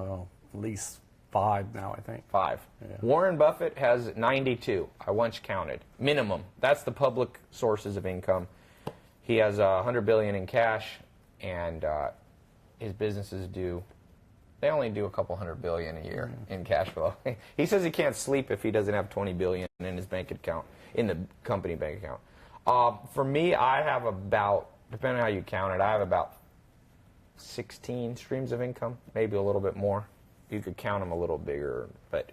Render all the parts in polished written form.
at least 5 now, I think. 5. Yeah. Warren Buffett has 92. I once counted. Minimum. That's the public sources of income. He has $100 billion in cash, and his businesses they only do a couple $100 billion a year in cash flow. He says he can't sleep if he doesn't have $20 billion in his bank account, in the company bank account. For me, I have about, depending on how you count it, I have about 16 streams of income, maybe a little bit more. You could count them a little bigger, but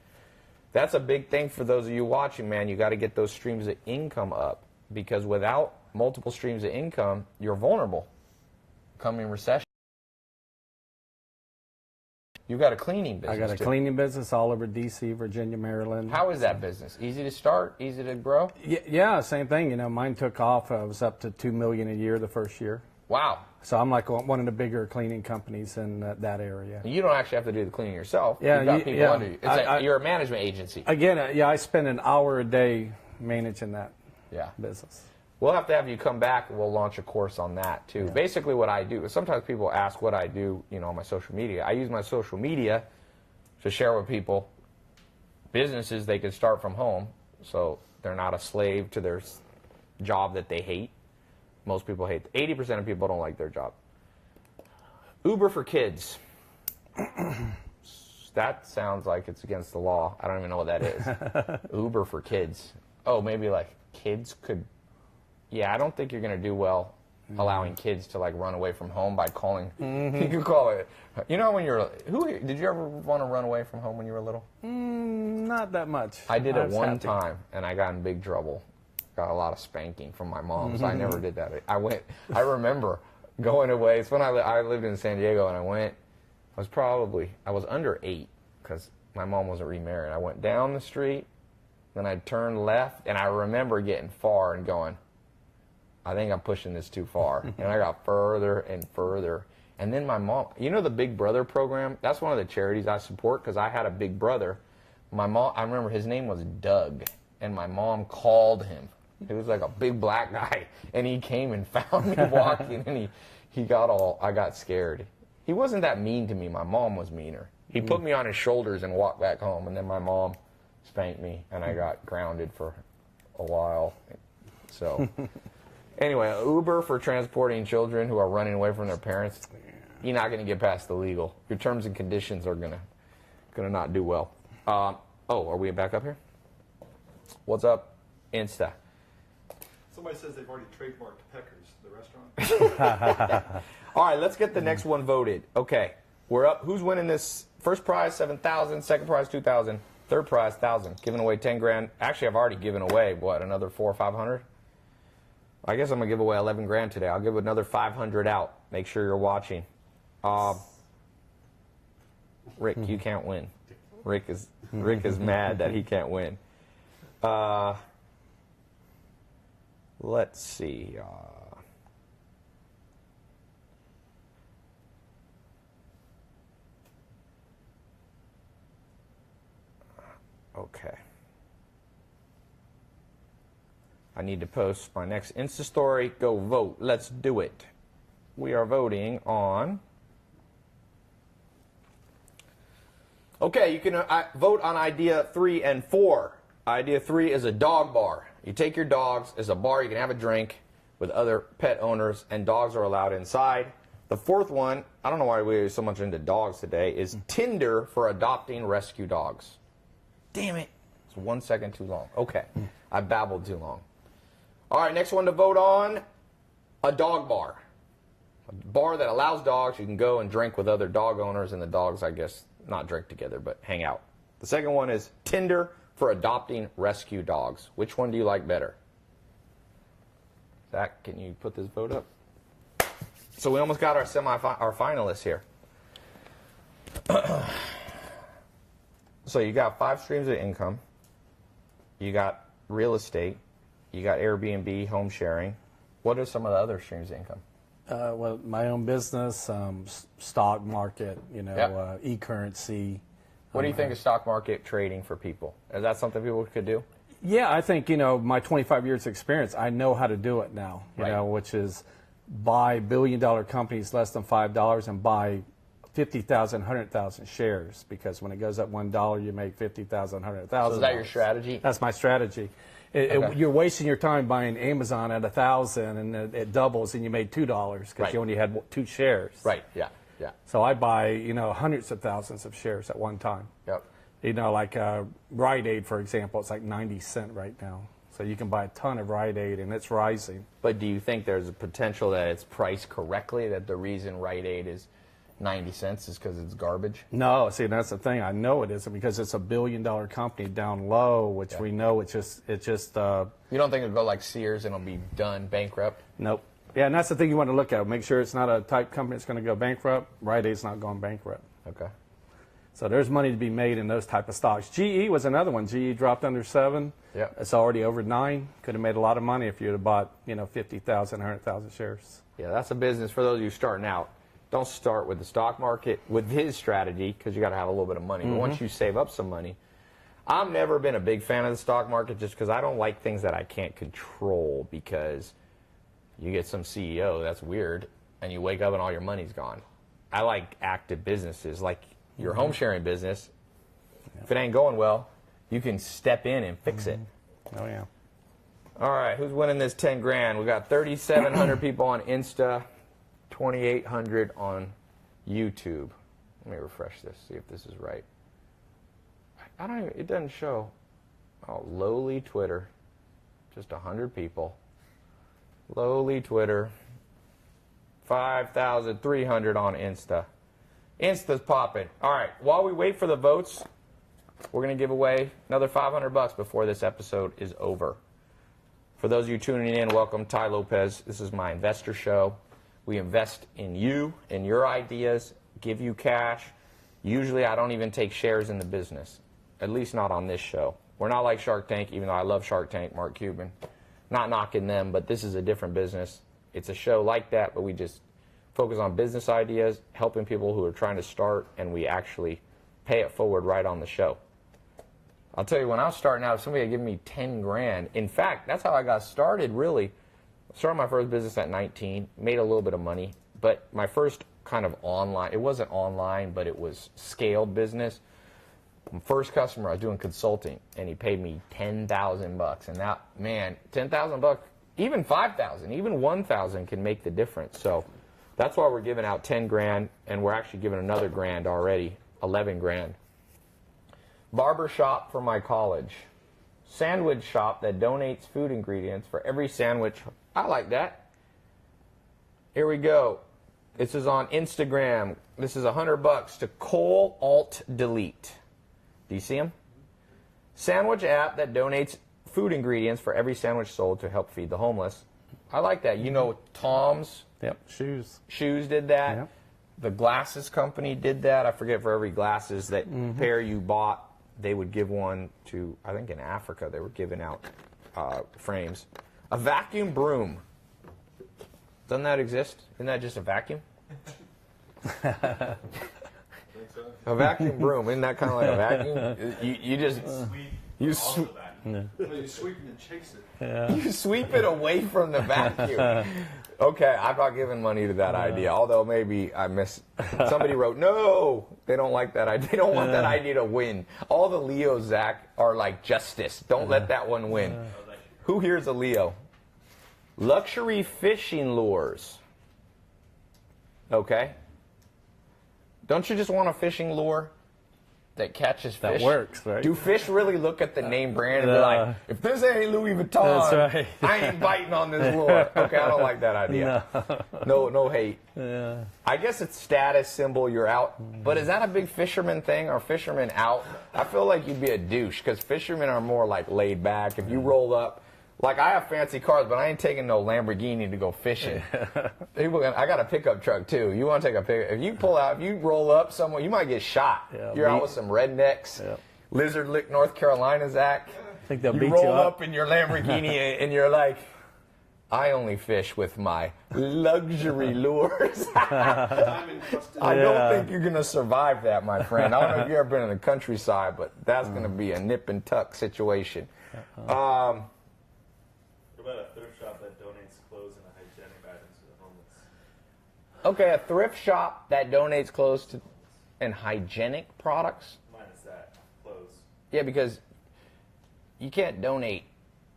that's a big thing for those of you watching, man. You got to get those streams of income up, because without multiple streams of income, you're vulnerable. Coming recession. You got a cleaning business. I got a cleaning business all over D.C., Virginia, Maryland. How is that business? Easy to start? Easy to grow? Yeah, same thing. You know, mine took off. I was up to $2 million a year the first year. Wow. So I'm like one of the bigger cleaning companies in that area. You don't actually have to do the cleaning yourself. Yeah, you've got people under you. You're a management agency. Again, yeah, I spend an hour a day managing that business. We'll have to have you come back, and we'll launch a course on that, too. Yeah. Basically what I do, sometimes people ask what I do, on my social media. I use my social media to share with people businesses they can start from home, so they're not a slave to their job that they hate. Most people hate. 80% of people don't like their job. Uber for kids. That sounds like it's against the law. I don't even know what that is. Uber for kids. Oh, maybe like kids could. Yeah, I don't think you're going to do well allowing kids to like run away from home by calling. You could call it. You know, when you're. Did you ever want to run away from home when you were little? Not that much. I did it one time, and I got in big trouble. Got a lot of spanking from my mom, so I never did that. I remember going away. It's when I lived in San Diego, and I was under 8 because my mom wasn't remarried. I went down the street, then I turned left, and I remember getting far and going, I think I'm pushing this too far. And I got further and further. And then my mom, the Big Brother program? That's one of the charities I support because I had a big brother. My mom, I remember his name was Doug, and my mom called him. He was like a big black guy, and he came and found me walking, and I got scared. He wasn't that mean to me. My mom was meaner. He put me on his shoulders and walked back home, and then my mom spanked me, and I got grounded for a while. So, anyway, Uber for transporting children who are running away from their parents, you're not going to get past the legal. Your terms and conditions are gonna not do well. Are we back up here? What's up, Insta? Somebody says they've already trademarked Peckers, the restaurant. All right, let's get the next one voted. Okay, we're up. Who's winning this? First prize, $7,000. Second prize, $2,000. Third prize, $1,000. Giving away 10 grand. Actually, I've already given away, another 400 or 500? I guess I'm going to give away 11 grand today. I'll give another 500 out. Make sure you're watching. Rick, you can't win. Rick is mad that he can't win. Let's see. Okay. I need to post my next Insta story. Go vote. Let's do it. We are voting on. Okay, you can vote on idea 3 and 4. Idea 3 is a dog bar. You take your dogs as a bar. You can have a drink with other pet owners, and dogs are allowed inside. The fourth one, I don't know why we're so much into dogs today, is Tinder for adopting rescue dogs. Damn it. It's 1 second too long. Okay. I babbled too long. All right, next one to vote on, a dog bar. A bar that allows dogs. You can go and drink with other dog owners, and the dogs, I guess, not drink together, but hang out. The second one is Tinder for adopting rescue dogs. Which one do you like better? Zach, can you put this vote up? So we almost got our finalists here. So you got 5 streams of income. You got real estate. You got Airbnb, home sharing. What are some of the other streams of income? Well, my own business, stock market, e-currency. What do you think of stock market trading for people? Is that something people could do? Yeah, I think, my 25 years experience, I know how to do it now, which is buy billion-dollar companies less than $5 and buy 50,000, 100,000 shares, because when it goes up $1, you make 50,000, 100,000. So is that your strategy? That's my strategy. You're wasting your time buying Amazon at 1,000, and it doubles, and you made $2 because you only had 2 shares. Right. Yeah. Yeah. So I buy, hundreds of thousands of shares at one time. Yep. Like Rite Aid, for example, it's like 90 cents right now. So you can buy a ton of Rite Aid, and it's rising. But do you think there's a potential that it's priced correctly, that the reason Rite Aid is 90 cents is because it's garbage? No, see, that's the thing. I know it isn't, because it's a billion-dollar company down low, which we know it's just. You don't think it'll go like Sears and it'll be done bankrupt? Nope. Yeah, and that's the thing you want to look at. Make sure it's not a type company that's going to go bankrupt. Rite Aid's not going bankrupt. Okay. So there's money to be made in those type of stocks. GE was another one. GE dropped under 7. Yep. It's already over 9. Could have made a lot of money if you'd have bought, 50,000, 100,000 shares. Yeah, that's a business for those of you starting out. Don't start with the stock market with his strategy, because you got to have a little bit of money. But once you save up some money, I've never been a big fan of the stock market, just because I don't like things that I can't control, because you get some CEO, that's weird, and you wake up and all your money's gone. I like active businesses, like your home sharing business. If it ain't going well, you can step in and fix it. Oh, yeah. All right, who's winning this 10 grand? We got 3,700 people on Insta, 2,800 on YouTube. Let me refresh this, see if this is right. I don't even, it doesn't show. Oh, lowly Twitter, just 100 people. Lowly Twitter, 5,300 on Insta. Insta's popping. All right, while we wait for the votes, we're going to give away another $500 before this episode is over. For those of you tuning in, welcome. Ty Lopez. This is my investor show. We invest in you, in your ideas, give you cash. Usually I don't even take shares in the business, at least not on this show. We're not like Shark Tank, even though I love Shark Tank, Mark Cuban. Not knocking them, but this is a different business. It's a show like that, but we just focus on business ideas, helping people who are trying to start, and we actually pay it forward right on the show. I'll tell you, when I was starting out, if somebody had given me 10 grand, in fact, that's how I got started, really. Started my first business at 19, made a little bit of money, but my first kind of online, it wasn't online, but it was scaled business. My first customer, I was doing consulting, and he paid me $10,000. And that, man, $10,000, even 5,000, even 1,000 can make the difference. So that's why we're giving out 10 grand, and we're actually giving another grand already, 11 grand. Barber shop for my college. Sandwich shop that donates food ingredients for every sandwich. I like that. Here we go. This is on Instagram. This is $100 to Cole Alt Delete. Do you see him? Sandwich app that donates food ingredients for every sandwich sold to help feed the homeless. I like that. You know, Tom's. Yep, shoes. Shoes did that. Yep. The glasses company did that. I forget, for every glasses that pair you bought, they would give one to, I think in Africa, they were giving out frames. A vacuum broom. Doesn't that exist? Isn't that just a vacuum? A vacuum broom. Isn't that kind of like a vacuum? You just... You sweep and chase it. Yeah. You sweep it away from the vacuum. Okay, I'm not giving money to that idea. Although maybe I miss. Somebody wrote, no, they don't like that idea. They don't want that idea to win. All the Leos, Zach, are like justice. Don't let that one win. Who here is a Leo? Luxury fishing lures. Okay. Don't you just want a fishing lure that catches fish? That works, right? Do fish really look at the name brand and be like, if this ain't Louis Vuitton, that's right. I ain't biting on this lure? Okay, I don't like that idea. No hate. Yeah. I guess it's status symbol, you're out. But is that a big fisherman thing? Are fishermen out? I feel like you'd be a douche, because fishermen are more like laid back. If you roll up, like I have fancy cars, but I ain't taking no Lamborghini to go fishing. I got a pickup truck too. You want to take a pickup? If you pull out, if you roll up somewhere, you might get shot. Yeah, You're out with some rednecks. Yeah. Lizard Lick, North Carolina, Zach. I think they'll You beat roll you up in your Lamborghini and you're like, I only fish with my luxury lures. I don't think you're going to survive that, my friend. I don't know if you've ever been in the countryside, but that's going to be a nip and tuck situation. What about a thrift shop that donates clothes and hygienic items to the homeless? Okay, a thrift shop that donates clothes to and hygienic products. Minus that, clothes. Yeah, because you can't donate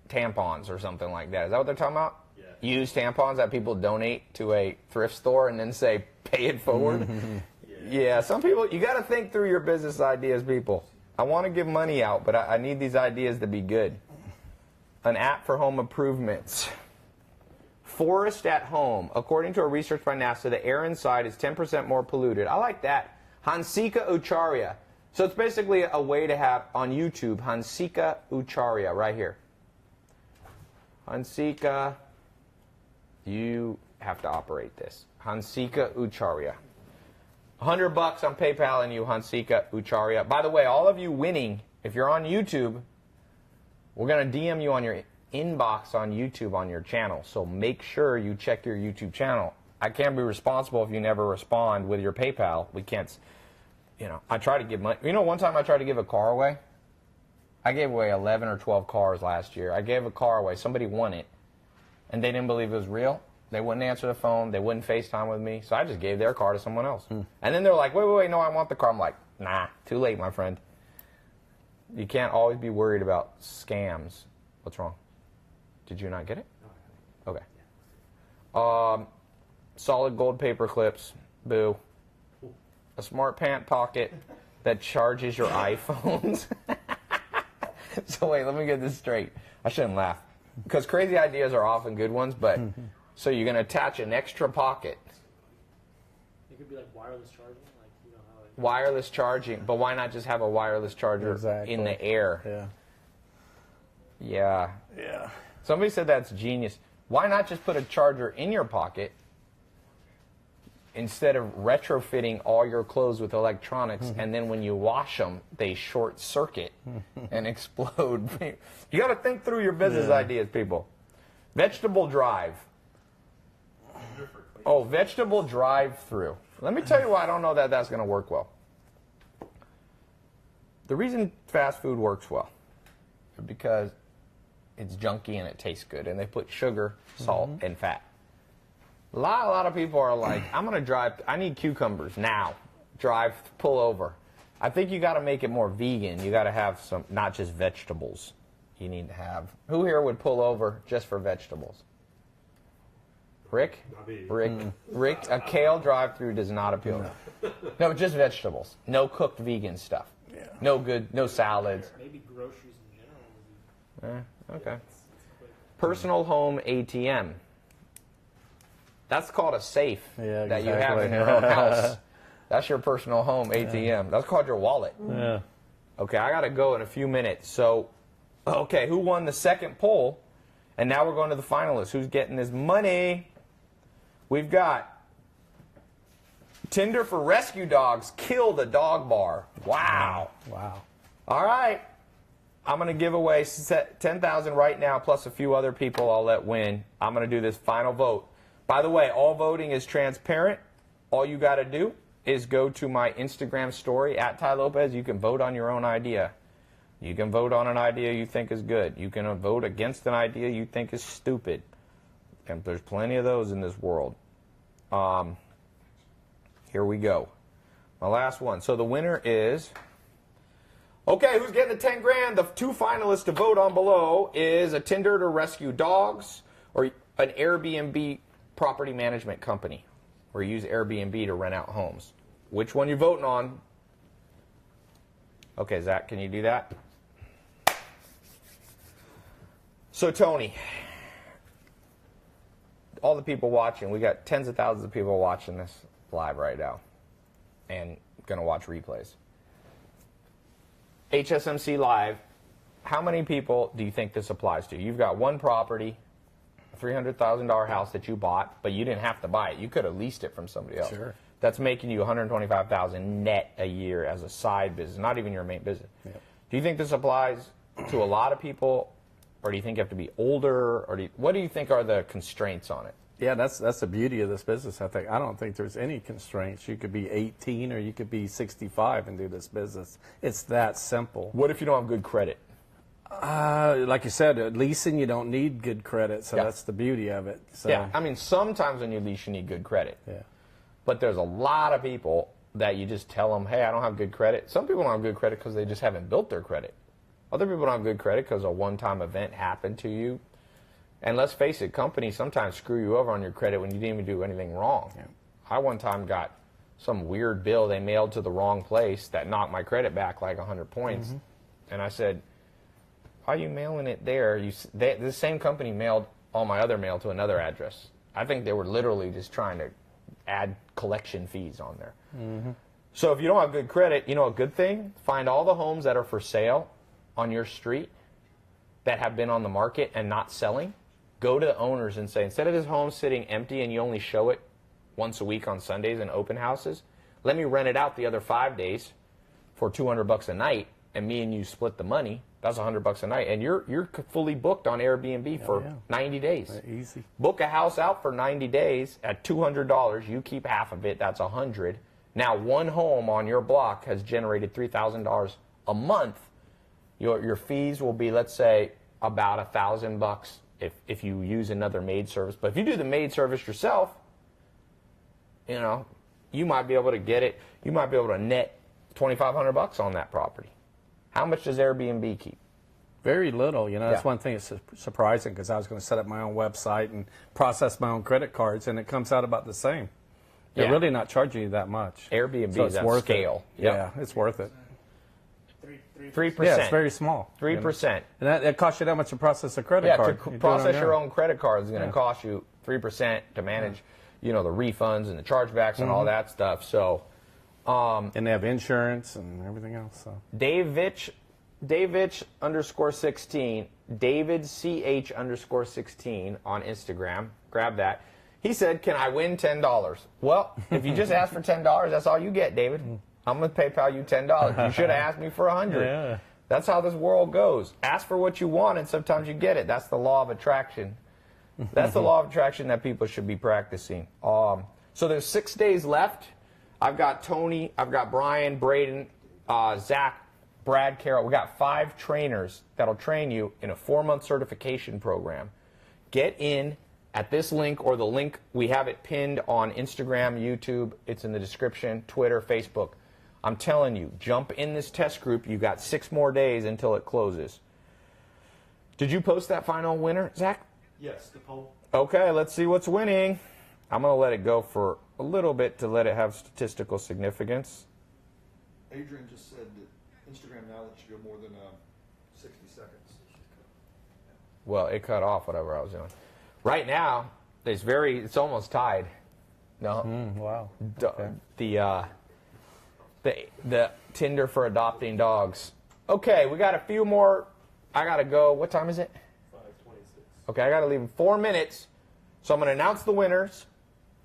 tampons or something like that. Is that what they're talking about? Yeah. Used tampons that people donate to a thrift store and then say, pay it forward? Yeah, some people, you got to think through your business ideas, people. I want to give money out, but I need these ideas to be good. An app for home improvements. Forest at home. According to a research by NASA, the air inside is 10% more polluted. I like that. Hansika Ucharya. So it's basically a way to have, on YouTube, Hansika Ucharya, right here. Hansika, you have to operate this. Hansika Ucharya. $100 on PayPal and you, Hansika Ucharya. By the way, all of you winning, if you're on YouTube, we're going to DM you on your inbox on YouTube on your channel. So make sure you check your YouTube channel. I can't be responsible if you never respond with your PayPal. We can't, I try to give money. One time I tried to give a car away. I gave away 11 or 12 cars last year. I gave a car away. Somebody won it, and they didn't believe it was real. They wouldn't answer the phone. They wouldn't FaceTime with me. So I just gave their car to someone else. And then they're like, wait, no, I want the car. I'm like, nah, too late, my friend. You can't always be worried about scams. What's wrong? Did you not get it? Okay. Solid gold paper clips. Boo. A smart pant pocket that charges your iPhones. So wait, let me get this straight. I shouldn't laugh. Because crazy ideas are often good ones, but so you're going to attach an extra pocket. It could be like wireless charging, how it... Wireless charging, but why not just have a wireless charger in the air? Yeah. Somebody said that's genius. Why not just put a charger in your pocket instead of retrofitting all your clothes with electronics, and then when you wash them, they short circuit and explode? You got to think through your business ideas, people. Vegetable drive. Oh, vegetable drive-through. Let me tell you why I don't know that that's going to work well. The reason fast food works well is because it's junky and it tastes good, and they put sugar, salt, and fat. A lot of people are like, I'm going to drive, I need cucumbers now. Pull over. I think you got to make it more vegan. You got to have some, not just vegetables. You need to have, who here would pull over just for vegetables? Rick? Rick, a kale drive-through does not appeal. No, just vegetables. No cooked vegan stuff. No salads. Maybe groceries in general. Okay. Personal home ATM. That's called a safe that you have in your own house. That's your personal home ATM. That's called your wallet. Yeah. Okay, I got to go in a few minutes. So, okay, who won the second poll? And now we're going to the finalists. Who's getting this money? We've got Tinder for Rescue Dogs killed a dog bar. Wow. All right. I'm going to give away $10,000 right now, plus a few other people I'll let win. I'm going to do this final vote. By the way, all voting is transparent. All you got to do is go to my Instagram story, @TyLopez. You can vote on your own idea. You can vote on an idea you think is good. You can vote against an idea you think is stupid. And there's plenty of those in this world. Here we go. My last one. So the winner is... Okay, who's getting the 10 grand? The two finalists to vote on below is a Tinder to Rescue Dogs or an Airbnb property management company, or use Airbnb to rent out homes. Which one you voting on? Okay, Zach, can you do that? So, Tony, all the people watching, we got tens of thousands of people watching this live right now and going to watch replays. HSMC Live, how many people do you think this applies to? You've got one property, a $300,000 house that you bought, but you didn't have to buy it. You could have leased it from somebody else. Sure. That's making you $125,000 net a year as a side business, not even your main business. Yep. Do you think this applies to a lot of people, or do you think you have to be older, or what do you think are the constraints on it? Yeah, that's the beauty of this business, I think. I don't think there's any constraints. You could be 18 or you could be 65 and do this business. It's that simple. What if you don't have good credit? Like you said, leasing, you don't need good credit, so that's the beauty of it. So. Yeah, I mean, sometimes when you lease, you need good credit. Yeah. But there's a lot of people that you just tell them, hey, I don't have good credit. Some people don't have good credit because they just haven't built their credit. Other people don't have good credit because a one-time event happened to you. And let's face it, companies sometimes screw you over on your credit when you didn't even do anything wrong. Yeah. I one time got some weird bill they mailed to the wrong place that knocked my credit back like 100 points. And I said, why are you mailing it there? The same company mailed all my other mail to another address. I think they were literally just trying to add collection fees on there. So if you don't have good credit, you know a good thing? Find all the homes that are for sale on your street that have been on the market and not selling. Go to the owners and say, instead of this home sitting empty and you only show it once a week on Sundays in open houses, let me rent it out the other 5 days for $200 a night, and me and you split the money. That's $100 a night, and you're fully booked on Airbnb for 90 days. Easy. Book a house out for 90 days at $200. You keep half of it. That's $100. Now one home on your block has generated $3,000 a month. Your fees will be, let's say, about $1,000 if you use another maid service. But if you do the maid service yourself, you know, you might be able to get it. You might be able to net $2,500 on that property. How much does Airbnb keep? Very little. You know, that's one thing that's surprising, because I was going to set up my own website and process my own credit cards, and it comes out about the same. They're really not charging you that much. Airbnb so is at scale. Yeah, it's worth it. 3%. Yeah, it's very small. 3%. You know? And that costs you that much to process a credit card. To process your own credit card is going to cost you 3% to manage, you know, the refunds and the chargebacks and all that stuff. So, and they have insurance and everything else. So. Davich _16, David CH _16 on Instagram. Grab that. He said, "Can I win $10?" Well, if you just ask for $10, that's all you get, David. I'm going to PayPal you $10. You should have asked me for $100. Yeah. That's how this world goes. Ask for what you want, and sometimes you get it. That's the law of attraction. That's the law of attraction that people should be practicing. So there's 6 days left. I've got Tony, I've got Brian, Braden, Zach, Brad, Carol. We got 5 trainers that'll train you in a 4-month certification program. Get in at this link, or the link, we have it pinned on Instagram, YouTube. It's in the description, Twitter, Facebook. I'm telling you, jump in this test group. You got 6 more days until it closes. Did you post that final winner, Zach? Yes, the poll. Okay, let's see what's winning. I'm going to let it go for a little bit to let it have statistical significance. Adrian just said that Instagram now lets you go more than 60 seconds. Well, it cut off whatever I was doing. Right now, it's almost tied. No. Wow. Okay. The Tinder for adopting dogs. Okay, we got a few more. I got to go. What time is it? 5:26. Okay, I got to leave in 4 minutes. So I'm going to announce the winners.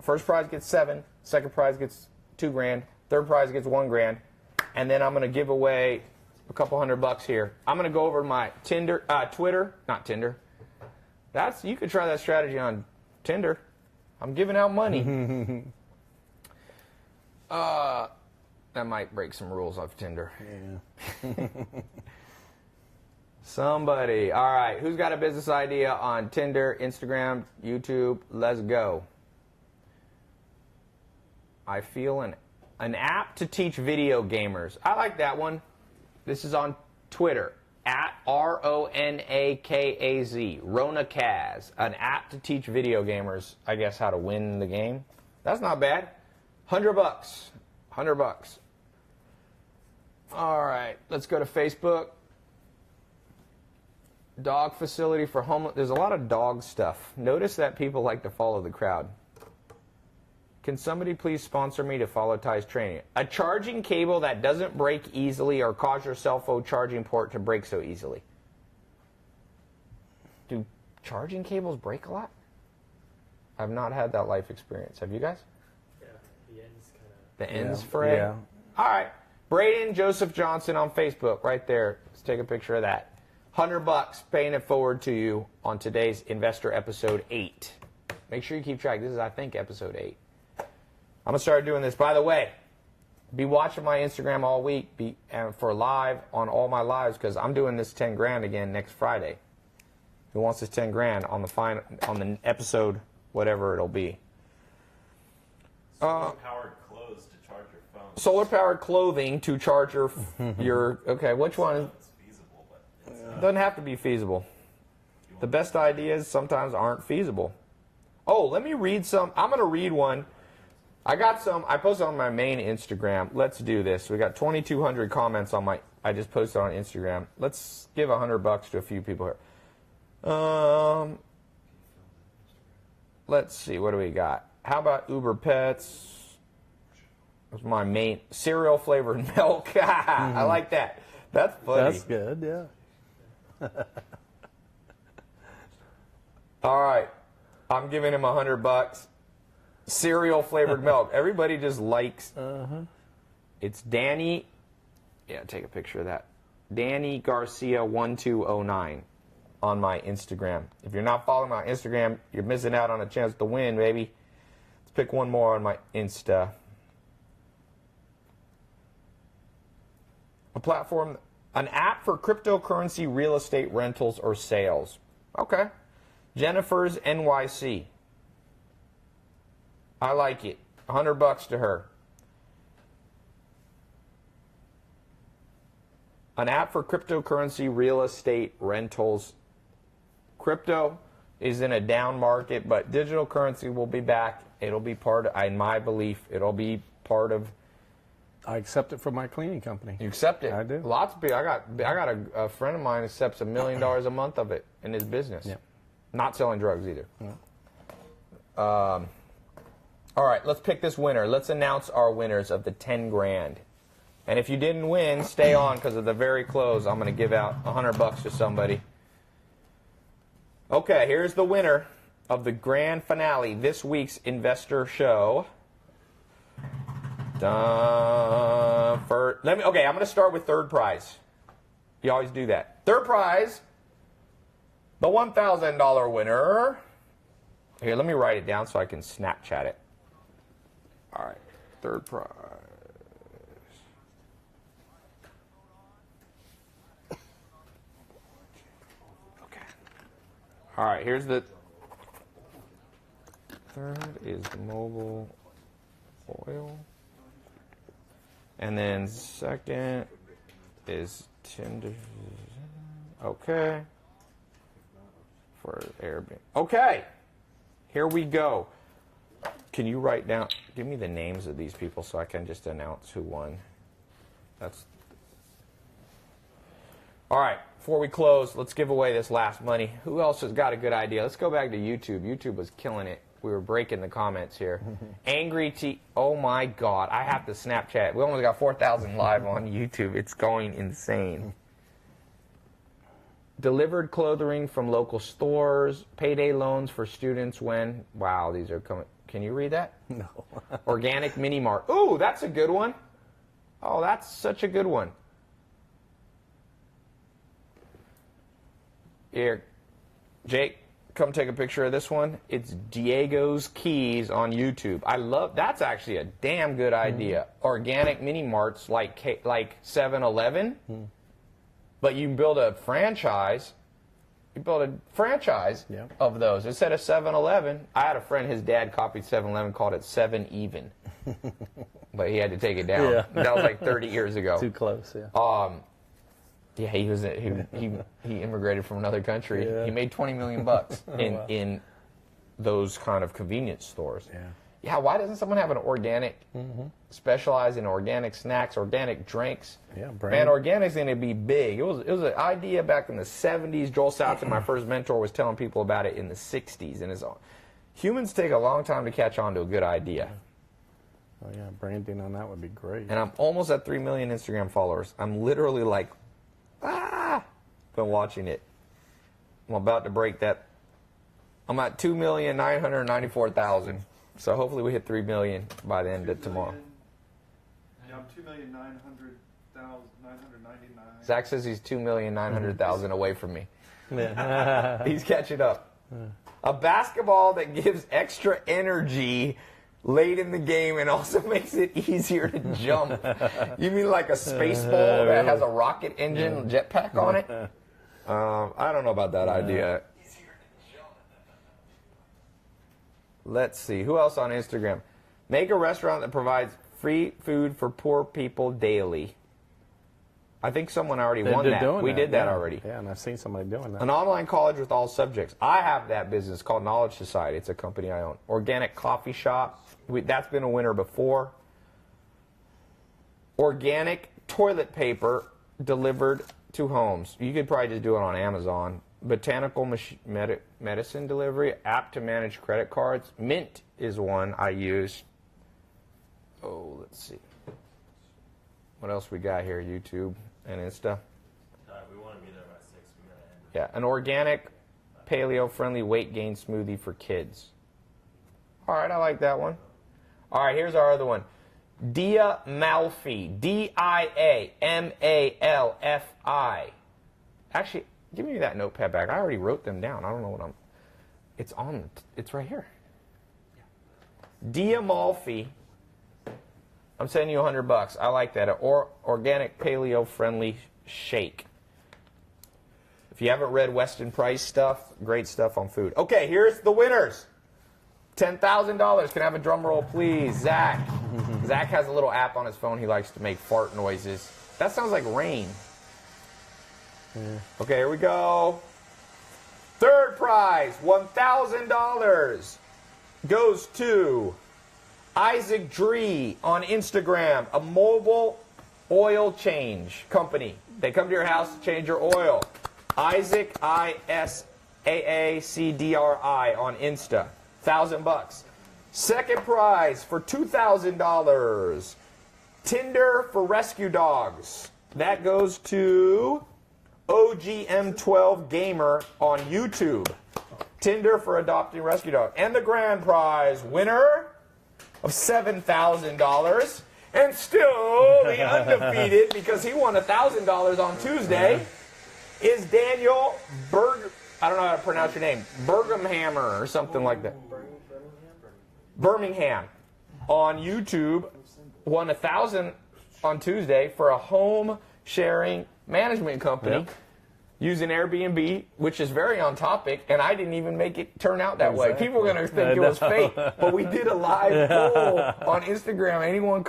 First prize gets 7. Second prize gets $2,000. Third prize gets $1,000. And then I'm going to give away a couple $100 here. I'm going to go over my Twitter, not Tinder. You could try that strategy on Tinder. I'm giving out money. That might break some rules of Tinder. Yeah. Somebody. All right. Who's got a business idea on Tinder, Instagram, YouTube? Let's go. I feel an app to teach video gamers. I like that one. This is on Twitter. At RONAKAZ. Ronakaz. An app to teach video gamers, I guess, how to win the game. That's not bad. $100. $100. All right. Let's go to Facebook. Dog facility for homeless. There's a lot of dog stuff. Notice that people like to follow the crowd. Can somebody please sponsor me to follow Ty's training? A charging cable that doesn't break easily or cause your cell phone charging port to break so easily. Do charging cables break a lot? I've not had that life experience. Have you guys? Yeah, the ends kind of. The ends fray? Yeah. All right. Braden Joseph Johnson on Facebook, right there. Let's take a picture of that. $100 paying it forward to you on today's Investor Episode 8. Make sure you keep track. This is, I think, Episode 8. I'm going to start doing this. By the way, be watching my Instagram all week for live on all my lives, because I'm doing this 10 grand again next Friday. Who wants this 10 grand on the episode, whatever it'll be? Solar-powered clothes to charge your phone. Solar-powered clothing to charge your okay, which one? It's feasible, but it's Doesn't have to be feasible. The best ideas sometimes aren't feasible. Oh, let me read some. I'm going to read one. I got some. I posted on my main Instagram. Let's do this. We got 2,200 comments on my. I just posted on Instagram. Let's give $100 to a few people here. Let's see. What do we got? How about Uber Pets? That's my main cereal flavored milk. I like that. That's funny. That's good. Yeah. All right. I'm giving him $100. Cereal flavored milk. Everybody just likes. It's Danny. Yeah, take a picture of that. Danny Garcia 1209 on my Instagram. If you're not following my Instagram, you're missing out on a chance to win, baby. Let's pick one more on my Insta. A platform, an app for cryptocurrency real estate rentals or sales. Okay. Jennifer's NYC. I like it. $100 to her. An app for cryptocurrency real estate rentals. Crypto is in a down market, but digital currency will be back. It'll be part of, in my belief, it'll be part of. I accept it from my cleaning company. You accept it? I do. Lots of people. I got a friend of mine accepts $1 million a month of it in his business. Yeah. Not selling drugs either. All right, let's pick this winner. Let's announce our winners of the 10 grand. And if you didn't win, stay on because at the very close, I'm going to give out $100 to somebody. Okay, here's the winner of the grand finale, this week's investor show. I'm going to start with third prize. You always do that. Third prize, the $1,000 winner. Here, let me write it down so I can Snapchat it. All right, third prize. Okay. All right, here's the third is the mobile oil. And then second is Tinder. Okay. For Airbnb. Okay. Here we go. Can you write down, give me the names of these people so I can just announce who won. All right, before we close, let's give away this last money. Who else has got a good idea? Let's go back to YouTube. YouTube was killing it. We were breaking the comments here. Angry T, oh my God, I have to Snapchat. We almost got 4,000 live on YouTube. It's going insane. Delivered clothing from local stores, payday loans for students when, wow, these are coming. Can you read that? No. Organic mini mart. Ooh, that's a good one. Oh, that's such a good one. Here, Jake, come take a picture of this one. It's Diego's Keys on YouTube. I love, that's actually a damn good idea. Organic mini marts like 7-Eleven, but you can build a franchise. You build a franchise of those. Instead of 7-Eleven, I had a friend, his dad copied 7-Eleven, called it 7 Even. But he had to take it down. Yeah. That was like 30 years ago. Too close, yeah. Yeah, he immigrated from another country. Yeah. He made $20 million in those kind of convenience stores. Yeah. Yeah, why doesn't someone have an organic, specialize in organic snacks, organic drinks? Yeah, man, organic's going to be big. It was an idea back in the 70s. Joel Salton, my first mentor, was telling people about it in the 60s. And humans take a long time to catch on to a good idea. Oh, yeah, branding on that would be great. And I'm almost at 3 million Instagram followers. I'm literally like, been watching it. I'm about to break that. I'm at 2,994,000. So hopefully we hit 3 million by the end of tomorrow. Yeah, I'm 2,900,999. Zach says he's 2,900,000 away from me. Yeah. He's catching up. A basketball that gives extra energy late in the game and also makes it easier to jump. You mean like a space ball that has a rocket engine jetpack on it? I don't know about that idea. Let's see. Who else on Instagram? Make a restaurant that provides free food for poor people daily. I think someone already won that. We did that already. Yeah, and I've seen somebody doing that. An online college with all subjects. I have that business called Knowledge Society. It's a company I own. Organic coffee shop. That's been a winner before. Organic toilet paper delivered to homes. You could probably just do it on Amazon. Botanical medicine delivery. App to manage credit cards. Mint is one I use. Oh, let's see. What else we got here? YouTube and Insta. We want to be there by 6. We gotta end. Yeah, an organic, paleo-friendly weight gain smoothie for kids. All right, I like that one. All right, here's our other one. Dia Malfi. D-I-A-M-A-L-F-I. Actually, give me that notepad back. I already wrote them down. I don't know what I'm... It's on... It's right here. Dia Malfi. I'm sending you $100. I like that. Organic paleo-friendly shake. If you haven't read Weston Price stuff, great stuff on food. Okay, here's the winners. $10,000. Can I have a drum roll, please? Zach. Zach has a little app on his phone. He likes to make fart noises. That sounds like rain. Yeah. Okay, here we go. Third prize, $1,000, goes to Isaac Dree on Instagram, a mobile oil change company. They come to your house to change your oil. Isaac, I-S-A-A-C-D-R-I on Insta. $1,000. Second prize for $2,000. Tinder for rescue dogs. That goes to OGM12 Gamer on YouTube. Tinder for adopting rescue dog. And the grand prize winner of $7,000. And still the undefeated, because he won $1,000 on Tuesday, is Daniel I don't know how to pronounce your name. Berghamhammer or something like that. Birmingham on YouTube won $1,000 on Tuesday for a home sharing management company using Airbnb, which is very on topic, and I didn't even make it turn out that way. People are going to think it was fake, but we did a live poll on Instagram. Anyone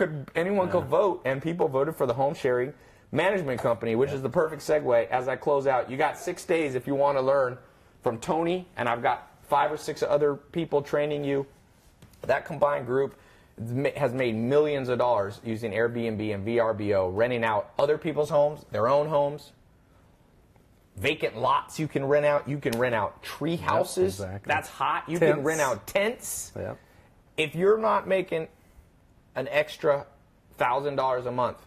could vote, and people voted for the home sharing management company, which is the perfect segue as I close out. You got 6 days if you want to learn from Tony, and I've got 5 or 6 other people training you. That combined group has made millions of dollars using Airbnb and VRBO, renting out other people's homes, their own homes, vacant lots you can rent out. You can rent out tree houses. Yep, exactly. That's hot. You can rent out tents. Yep. If you're not making an extra $1,000 a month,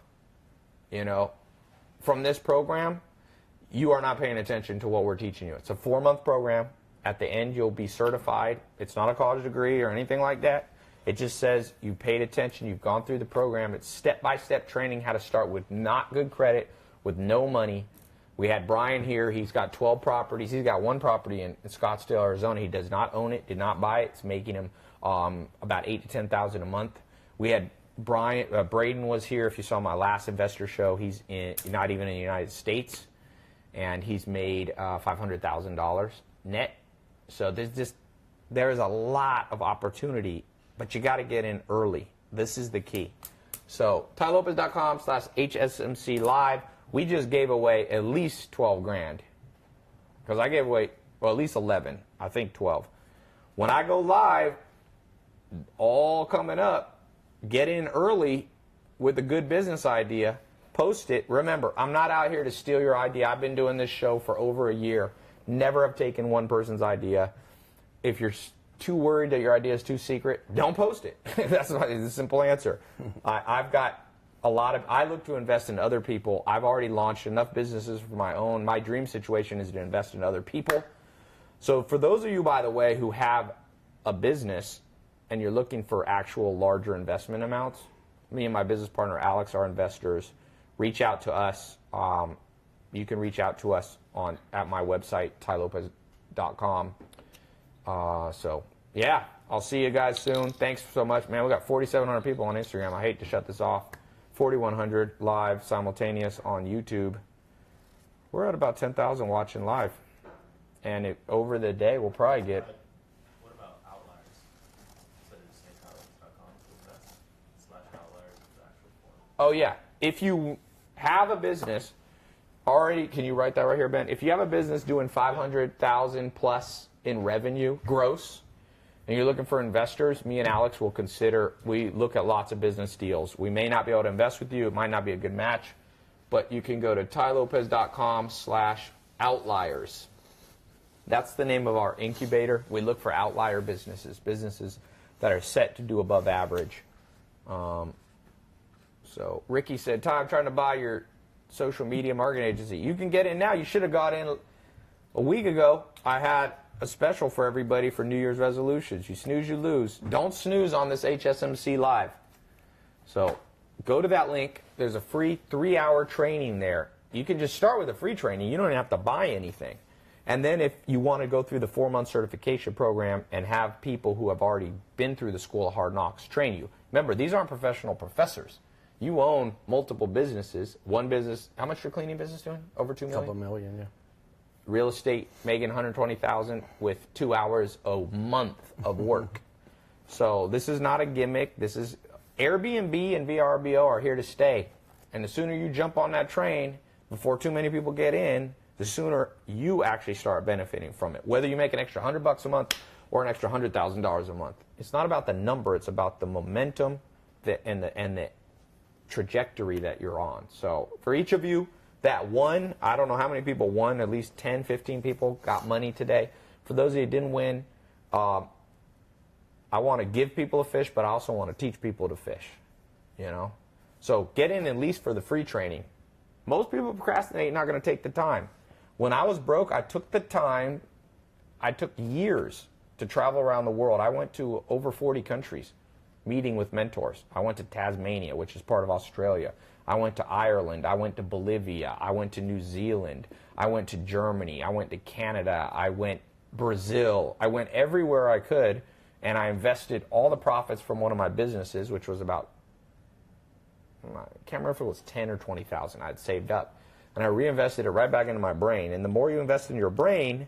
from this program, you are not paying attention to what we're teaching you. It's a 4-month program. At the end, you'll be certified. It's not a college degree or anything like that. It just says you paid attention, you've gone through the program. It's step-by-step training how to start with not good credit, with no money. We had Brian here. He's got 12 properties. He's got 1 property in Scottsdale, Arizona. He does not own it, did not buy it. It's making him about $8,000 to $10,000 a month. We had Braden was here. If you saw my last investor show, he's not even in the United States, and he's made $500,000 net. So there's a lot of opportunity, but you got to get in early. This is the key. So TyLopez.com/HSMC live. We just gave away at least 12 grand, because I gave away at least 11. I think 12. When I go live, all coming up. Get in early with a good business idea. Post it. Remember, I'm not out here to steal your idea. I've been doing this show for over a year. Never have taken one person's idea. If you're too worried that your idea is too secret, don't post it. That's the simple answer. I've got a lot of... I look to invest in other people. I've already launched enough businesses for my own. My dream situation is to invest in other people. So for those of you, by the way, who have a business and you're looking for actual larger investment amounts, me and my business partner Alex are investors. Reach out to us. You can reach out to us at my website, TyLopez.com. So, yeah, I'll see you guys soon. Thanks so much. Man, we got 4,700 people on Instagram. I hate to shut this off. 4,100 live simultaneous on YouTube. We're at about 10,000 watching live. And over the day, we'll probably get... What about outliers? Instead of just saying TyLopez.com? Oh, yeah. If you have a business already, can you write that right here, Ben? If you have a business doing 500,000 plus in revenue, gross, and you're looking for investors, me and Alex will consider, we look at lots of business deals. We may not be able to invest with you. It might not be a good match, but you can go to tylopez.com/outliers. That's the name of our incubator. We look for outlier businesses, businesses that are set to do above average. So Ricky said, Ty, I'm trying to buy your social media marketing agency. You can get in now. You should have got in a week ago. I had a special for everybody for New Year's resolutions. You snooze, you lose. Don't snooze on this HSMC Live. So go to that link. There's a free 3-hour training there. You can just start with a free training. You don't even have to buy anything. And then if you want to go through the 4-month certification program and have people who have already been through the School of Hard Knocks train you. Remember, these aren't professional professors. You own multiple businesses. One business, how much your cleaning business doing? Over $2 million? Couple million, yeah. Real estate making $120,000 with 2 hours a month of work. So this is not a gimmick. This is Airbnb and VRBO are here to stay. And the sooner you jump on that train before too many people get in, the sooner you actually start benefiting from it. Whether you make an extra $100 a month or an extra $100,000 a month. It's not about the number. It's about the momentum and the trajectory that you're on. So for each of you that won, I don't know how many people won, at least 10, 15 people got money today. For those of you who didn't win, I want to give people a fish, but I also want to teach people to fish, you know. So get in at least for the free training. Most people procrastinate, not going to take the time. When I was broke, I took the time. I took years to travel around the world. I went to over 40 countries meeting with mentors. I went to Tasmania, which is part of Australia. I went to Ireland. I went to Bolivia. I went to New Zealand. I went to Germany. I went to Canada. I went Brazil. I went everywhere I could, and I invested all the profits from one of my businesses, which was about, I can't remember if it was 10 or 20,000 I'd saved up. And I reinvested it right back into my brain. And the more you invest in your brain,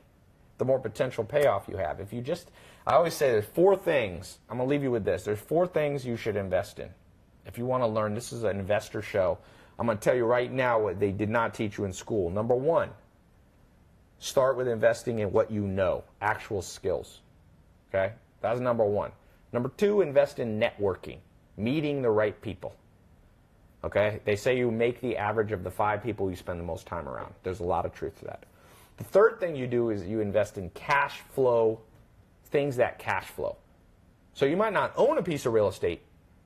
the more potential payoff you have. If you just, I always say there's 4 things. I'm going to leave you with this. There's 4 things you should invest in. If you want to learn, this is an investor show. I'm going to tell you right now what they did not teach you in school. Number 1, start with investing in what you know, actual skills. Okay? That's number 1. Number 2, invest in networking, meeting the right people. Okay? They say you make the average of the 5 people you spend the most time around. There's a lot of truth to that. The third thing you do is you invest in cash flow, things that cash flow. So you might not own a piece of real estate,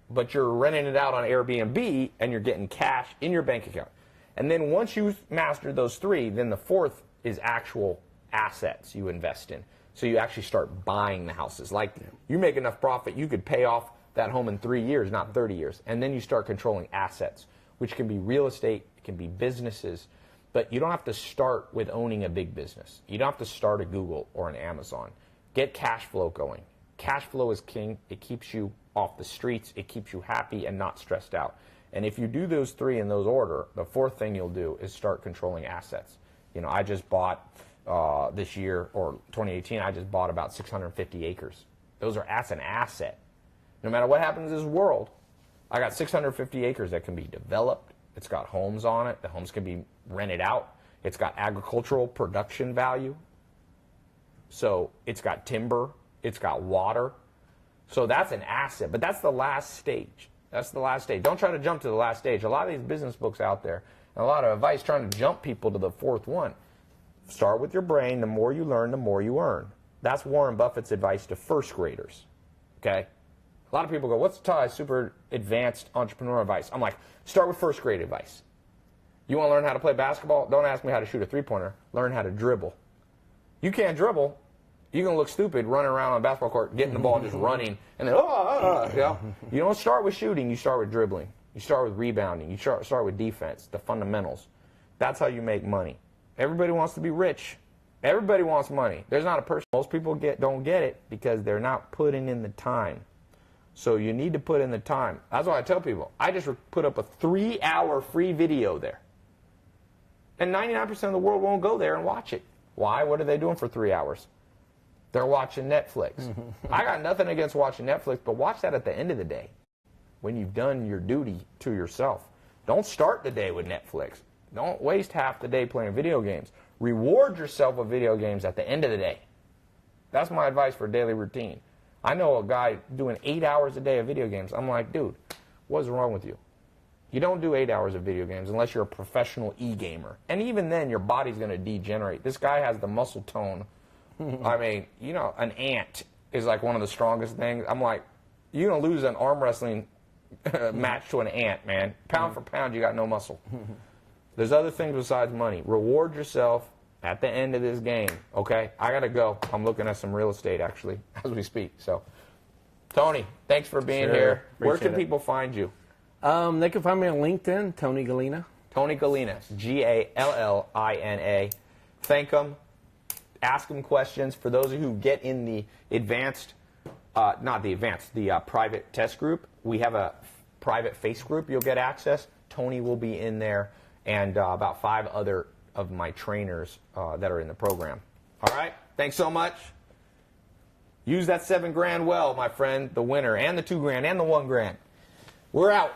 but you're renting it out on Airbnb and you're getting cash in your bank account. And then once you've mastered those 3, then the 4th is actual assets you invest in. So you actually start buying the houses. Like you make enough profit, you could pay off that home in 3 years, not 30 years. And then you start controlling assets, which can be real estate, it can be businesses. But you don't have to start with owning a big business. You don't have to start a Google or an Amazon. Get cash flow going. Cash flow is king. It keeps you off the streets. It keeps you happy and not stressed out. And if you do those 3 in those order, the 4th thing you'll do is start controlling assets. You know, I just bought this year, or 2018, I just bought about 650 acres. That's an asset. No matter what happens in this world, I got 650 acres that can be developed. It's got homes on it. The homes can be rented out. It's got agricultural production value. So it's got timber. It's got water. So that's an asset. But that's the last stage. That's the last stage. Don't try to jump to the last stage. A lot of these business books out there, and a lot of advice trying to jump people to the 4th one. Start with your brain. The more you learn, the more you earn. That's Warren Buffett's advice to first graders. Okay? A lot of people go, what's Ty's super advanced entrepreneur advice? I'm like, start with first grade advice. You want to learn how to play basketball? Don't ask me how to shoot a 3-pointer. Learn how to dribble. You can't dribble. You're going to look stupid running around on a basketball court, getting the ball and just running. And then, you know? You don't start with shooting. You start with dribbling. You start with rebounding. You start with defense, the fundamentals. That's how you make money. Everybody wants to be rich. Everybody wants money. There's not a person. Most people don't get it because they're not putting in the time. So you need to put in the time. That's why I tell people, I just put up a 3-hour free video there. And 99% of the world won't go there and watch it. Why? What are they doing for 3 hours? They're watching Netflix. I got nothing against watching Netflix, but watch that at the end of the day when you've done your duty to yourself. Don't start the day with Netflix. Don't waste half the day playing video games. Reward yourself with video games at the end of the day. That's my advice for daily routine. I know a guy doing 8 hours a day of video games. I'm like, dude, what's wrong with you? You don't do 8 hours of video games unless you're a professional e-gamer. And even then, your body's going to degenerate. This guy has the muscle tone. I mean, you know, an ant is like one of the strongest things. I'm like, you're going to lose an arm wrestling match to an ant, man. Pound for pound, you got no muscle. There's other things besides money. Reward yourself at the end of this game, okay? I got to go. I'm looking at some real estate, actually, as we speak. So, Tony, thanks for being here. Where can people find you? They can find me on LinkedIn, Tony Galina. Tony Galina, Gallina. Thank them. Ask them questions. For those of you who get in the advanced, the private test group, we have a private face group you'll get access. Tony will be in there, and about 5 other of my trainers that are in the program. All right? Thanks so much. Use that $7 grand well, my friend, the winner, and the $2 grand, and the $1 grand. We're out.